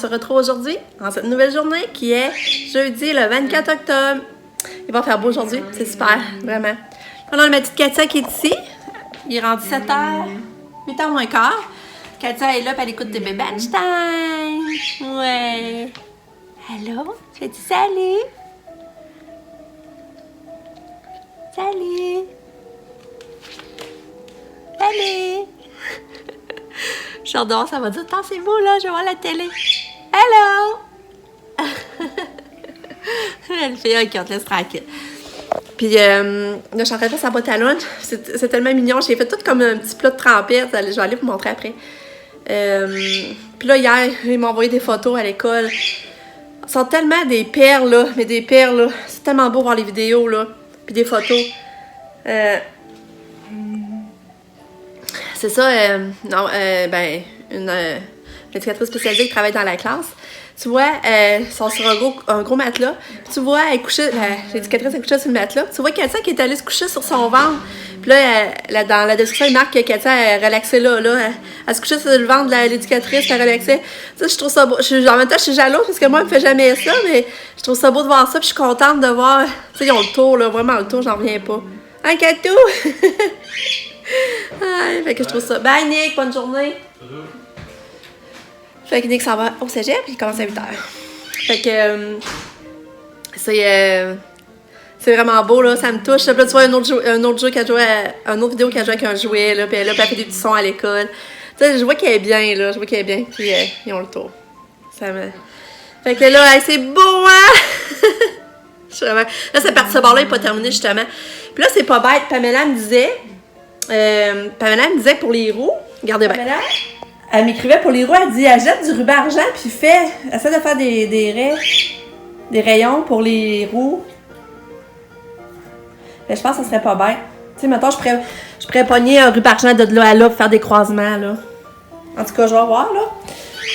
se retrouve aujourd'hui en cette nouvelle journée qui est jeudi le 24 octobre. Il va faire beau aujourd'hui, c'est super, vraiment. On a ma petite Katia qui est ici. Il est rendu 7h, 8h moins quart. Katia est là, puis elle écoute des bébés Einstein. Ouais. Allô? Tu dis salut? Salut! Salut! J'adore, ça va dire, attends, c'est beau là, je vais voir la télé. Hello! Elle fait, ok, on te laisse tranquille. Puis là, je suis en train de faire sa boîte à lunch. C'est tellement mignon. J'ai fait tout comme un petit plat de trempette. Je vais aller vous montrer après. Puis là, hier, ils m'ont envoyé des photos à l'école. Ce sont tellement des perles, là. Mais des perles, là. C'est tellement beau voir les vidéos, là. Puis des photos. C'est ça, ben, une éducatrice spécialisée qui travaille dans la classe. Tu vois, ils sont sur un gros matelas. Puis tu vois, l'éducatrice est couchée sur le matelas. Tu vois Katia qui est allée se coucher sur son ventre. Puis là, dans la description, il marque que Katia elle relaxait là. Elle se couchait sur le ventre de l'éducatrice, elle relaxait. Ça, je trouve ça beau. En même temps, je suis jalouse parce que moi, elle me fait jamais ça, mais je trouve ça beau de voir ça. Puis je suis contente de voir. Tu sais, ils ont le tour, là, vraiment le tour, j'en reviens pas. Hein, Katou? Fait que je trouve ça. Bye, Nick, bonne journée. Fait que Nick s'en va au cégep, puis il commence à 8h. Fait que c'est vraiment beau, là, ça me touche. Là, tu vois un autre jeu qu'elle jouait, une autre vidéo qu'elle jouait avec un jouet, là, puis elle a fait des petits sons à l'école. Tu sais, je vois qu'elle est bien, là, puis ils ont le tour. Fait que là, c'est beau, hein? Là, cette partie de bord-là n'est pas terminée, justement. Puis là, c'est pas bête. Pamela me disait pour les roues, regardez bien. Pamela, elle m'écrivait pour les roues, elle dit, elle jette du ruban argent, puis essaie de faire des rayons pour les roues. Fait, je pense que ça serait pas bête. Tu sais, mettons, je pourrais pogner un ruban argent de là à là pour faire des croisements, là. En tout cas, je vais voir, là.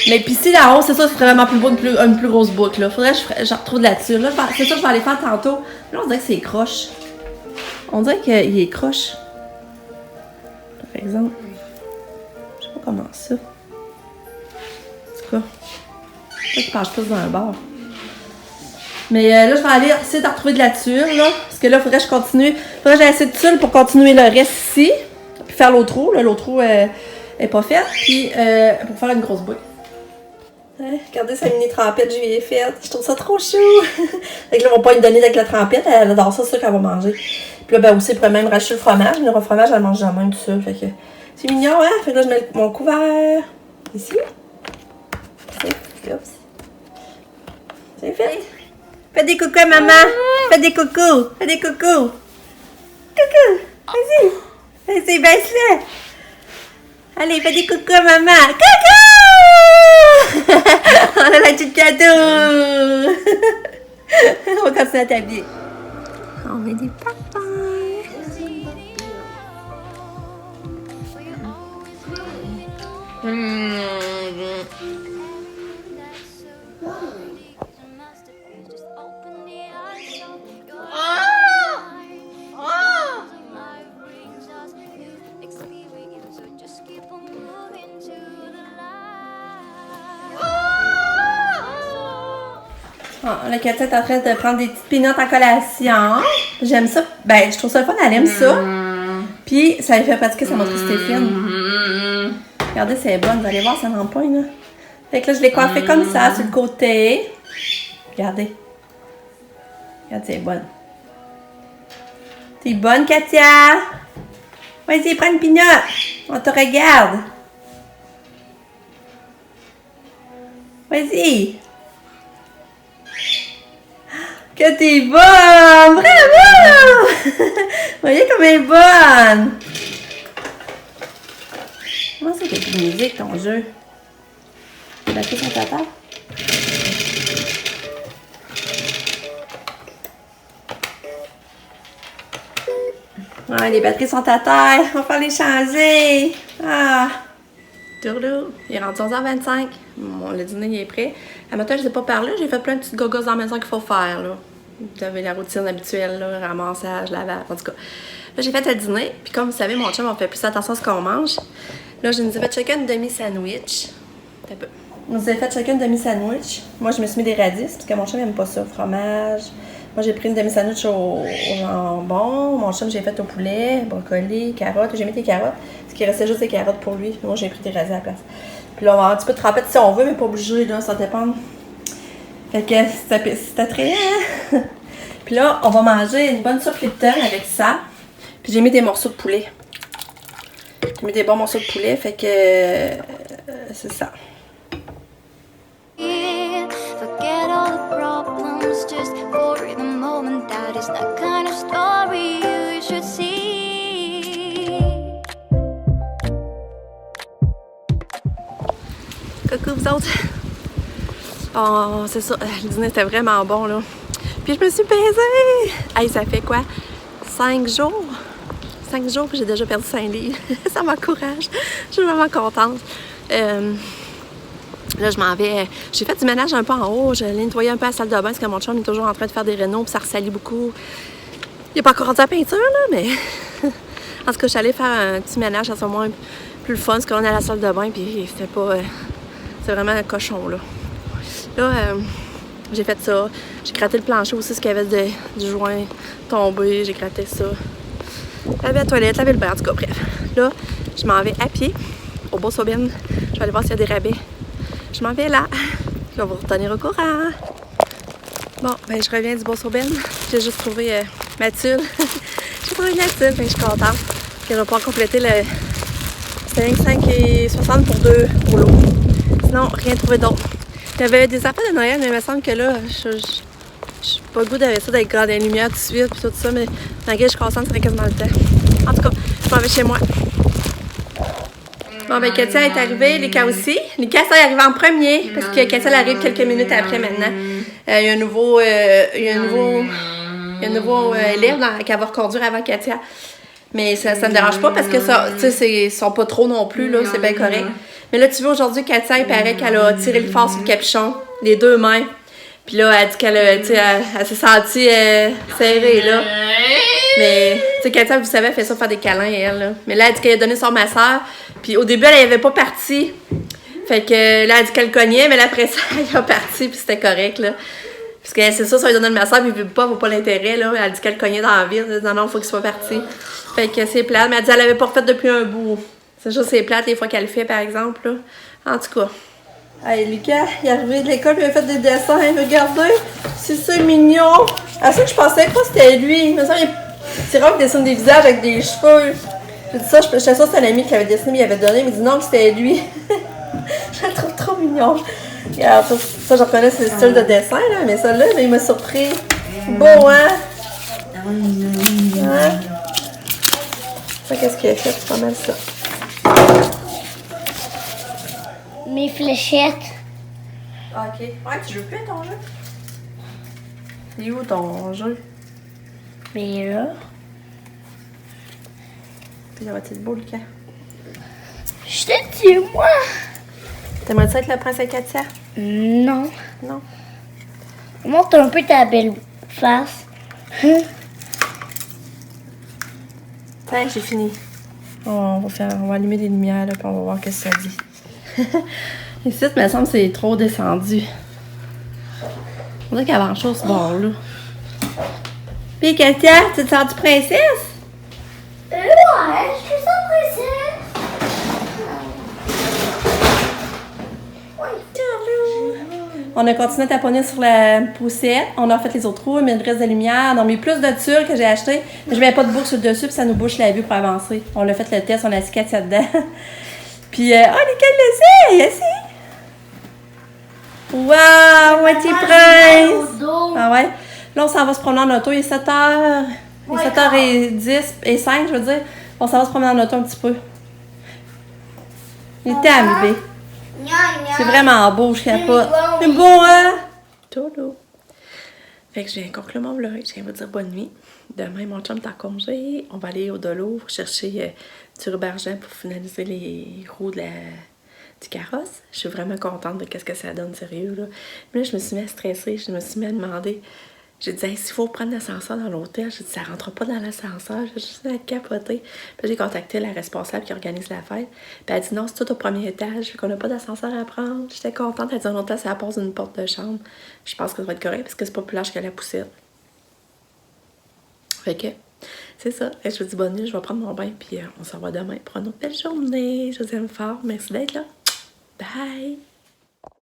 Mais puis ici, là-haut, c'est ça, c'est vraiment plus beau, une plus grosse boucle, là. Faudrait que je retrouve de la dessus. Là, c'est ça, je vais aller faire tantôt. Là, on dirait que c'est croche. On dirait qu'il est croche. Par exemple. Je sais pas comment ça. En tout cas. Peut-être qu'il penche plus dans un bord. Mais là, je vais aller essayer de retrouver de la tuile, là. Parce que là, faudrait que je continue. Faudrait que j'aille assez de tuile pour continuer le reste ici. Puis faire l'autre roue. Là, l'autre roue est pas faite. Puis pour faire une grosse boucle. Ouais, regardez sa mini trempette, je lui ai faite. Je trouve ça trop chou. Fait que là, on va pas lui donner avec la trempette. Elle adore ça, c'est sûr qu'elle va manger. Puis là, ben aussi, elle pourrait même racheter le fromage. Mais le fromage, elle mange jamais tout ça. Fait que c'est mignon, hein? Fait que là, je mets mon couvert ici. C'est fait. Fais des coucous à maman. Fais des coucous. Fais des coucous. Coucou. Vas-y. Vas-y, baisse-le. Allez, fais des coucous à maman. Coucou! On a la petite cadeau. On va continuer à t'habiller. On met des papins. La Katia est en train de prendre des petites peanuts en collation. J'aime ça. Ben, je trouve ça le fun. Elle aime ça. Puis, ça lui fait pratiquer sa motricité fine. Regardez, c'est bonne. Vous allez voir, ça n'empoigne, là. Fait que là, je l'ai coiffée comme ça, sur le côté. Regardez. Regardez, c'est bonne. T'es bonne, Katia? Vas-y, prends une peanut. On te regarde. Vas-y. Que t'es bonne! Bravo! Voyez comme elle est bonne! Comment ça fait de musique ton jeu? Les batteries sont à terre? Ouais, les batteries sont à terre. On va faire les changer. Ah! Tourlou! Il est rendu 11h25. Le dîner il est prêt. À matin, je ne sais pas parler. J'ai fait plein de petites gogos dans la maison qu'il faut faire, là. Vous avez la routine habituelle, là, ramassage, lavage, en tout cas. Là, j'ai fait le dîner. Puis comme vous savez, mon chum, on fait plus attention à ce qu'on mange. Là, je nous ai fait chacun une demi-sandwich. Un peu. On nous a fait chacun une demi-sandwich. Moi, je me suis mis des radis parce que mon chum n'aime pas ça, fromage. Moi, j'ai pris une demi-sandwich au jambon. Mon chum, j'ai fait au poulet, brocoli, carottes. J'ai mis des carottes. Parce qu'il restait juste des carottes pour lui. Moi, j'ai pris des radis à la place. Puis là, on va avoir un petit peu de trempette si on veut, mais pas obligé, là, ça dépend. Fait que c'est attrayant. Puis là, on va manger une bonne soupe Lipton avec ça. Puis j'ai mis des morceaux de poulet. J'ai mis des bons morceaux de poulet, fait que c'est ça. Forget all the problems just for the moment. That is the kind of story you should see. Coucou vous autres! Oh, c'est ça, le dîner était vraiment bon là. Puis je me suis pesée! Hey, ça fait quoi? 5 jours? 5 jours puis j'ai déjà perdu 5 livres. Ça m'encourage. Je suis vraiment contente. Là, je m'en vais. J'ai fait du ménage un peu en haut. Je l'ai nettoyé un peu à la salle de bain parce que mon chum est toujours en train de faire des rénaux puis ça ressalit beaucoup. Il n'est pas encore rendu à la peinture, là, mais. En tout cas, je suis allée faire un petit ménage à ce moment plus le fun parce qu'on est à la salle de bain puis c'était pas. C'est vraiment un cochon, là. Là, j'ai fait ça. J'ai gratté le plancher aussi, ce qu'il y avait du joint tombé. J'ai gratté ça. Laver la toilette, laver le bain, en tout cas, bref. Là, je m'en vais à pied au Beau-Saubine. Je vais aller voir s'il y a des rabais. Je m'en vais là. Je vais vous retenir au courant. Bon, ben je reviens du Beau-Saubine. J'ai juste trouvé Mathilde. J'ai trouvé Mathilde, ben je suis contente. Puis on va pouvoir compléter le... C'était 5,60 pour 2 rouleaux. Sinon, rien trouvé d'autre. J'avais des affaires de Noël, mais il me semble que là, je suis pas le goût d'avoir ça, d'être dans les lumières tout de suite, puis tout ça, mais malgré que je suis contente, ça serait quasiment le temps. En tout cas, je m'en vais chez moi. Bon, ben Katia est arrivée, Lika aussi. Lika, ça est arrivé en premier, parce que Katia elle arrive quelques minutes après maintenant. Il y a un nouveau élève qu'elle va reconduire avant Katia. Mais ça me dérange pas parce que ça, tu sais, ils sont pas trop non plus, là, c'est bien correct. Mais là, tu vois, aujourd'hui, Katia, il paraît qu'elle a tiré le fort sur le capuchon, les 2 mains. Puis là, elle dit qu'elle s'est sentie serrée, là. Mais, tu sais, Katia, vous savez, elle fait ça faire des câlins, elle, là. Mais là, elle dit qu'elle a donné son masseur. Puis au début, elle avait pas parti. Fait que là, elle dit qu'elle cognait, mais là, après ça, elle a parti, puis c'était correct, là. Parce que c'est ça, ça lui donne le masseur, puis il veut pas, vaut pas l'intérêt, là. Elle dit qu'elle cognait dans la ville. Elle dit non, il faut qu'il soit parti. Fait que c'est plate. Mais elle dit qu'elle l'avait pas refait depuis un bout. C'est juste c'est plate les fois qu'elle le fait, par exemple, là. En tout cas. Hey, Lucas, il est arrivé de l'école, il a fait des dessins. Regardez, c'est ça mignon. À ça que je pensais pas c'était lui. Mais ça, c'est rare qu'il dessine des visages avec des cheveux. J'ai dit ça, je sais ça, c'est un ami qui avait dessiné, mais il avait donné. Il m'a dit non, que c'était lui. Je le trouve trop mignon. Regarde, ça je reconnais, c'est le style de dessin, là, mais ça là, il m'a surpris. Beau, hein? Hein? Ça, qu'est-ce qu'il a fait? C'est pas mal ça. Mes fléchettes. Ok. Ouais, tu joues plus à ton jeu? C'est où ton jeu? Mais là, Puis là, va-t-il beau, Lucas? je te dis, moi. T'aimerais ça être le prince à Katia? Non. Non. Montre un peu ta belle face. Tiens, j'ai fini. On va allumer des lumières, là, puis on va voir ce que ça dit. Ici, il me semble que c'est trop descendu. On dirait qu'il y a grand-chose ce bord-là. Puis, Katia, tu te sens-tu princesse? Ouais, je suis ça, princesse. On a continué à taponner sur la poussette. On a fait les autres trous, mais il reste de lumière. On a mis plus de tulle que j'ai acheté. Mais je mets pas de boucle sur le dessus, puis ça nous bouche la vue pour avancer. On a fait le test, on a assis Katia dedans. Puis, oh, lesquels le sait? Waouh, moitié prince! Ah ouais? Là, on s'en va se promener en auto. Il est 7h. Il est 7h10 et 5, je veux dire. On s'en va se promener en auto un petit peu. Il était arrivé. C'est vraiment beau, je capote. C'est beau, hein? Todo. Fait que je viens conclure mon vlog. Je viens vous dire bonne nuit. Demain, mon chum est en congé. On va aller au Dolo chercher du ruban argent pour finaliser les roues du carrosse. Je suis vraiment contente de ce que ça donne, sérieux, là. Mais là, je me suis mis à stresser. Je me suis mis à demander J'ai dit, hey, s'il faut prendre l'ascenseur dans l'hôtel, j'ai dit, ça rentre pas dans l'ascenseur, j'ai juste à capoter. Puis j'ai contacté la responsable qui organise la fête. Puis elle a dit, non, c'est tout au premier étage, fait qu'on n'a pas d'ascenseur à prendre. J'étais contente, elle a dit, en hôtel, ça passe d'une porte de chambre. Je pense que ça va être correct parce que c'est pas plus large que la poussière. Fait que, c'est ça. Et je vous dis bonne nuit, je vais prendre mon bain, puis on se revoit demain pour une autre belle journée. Je vous aime fort. Merci d'être là. Bye!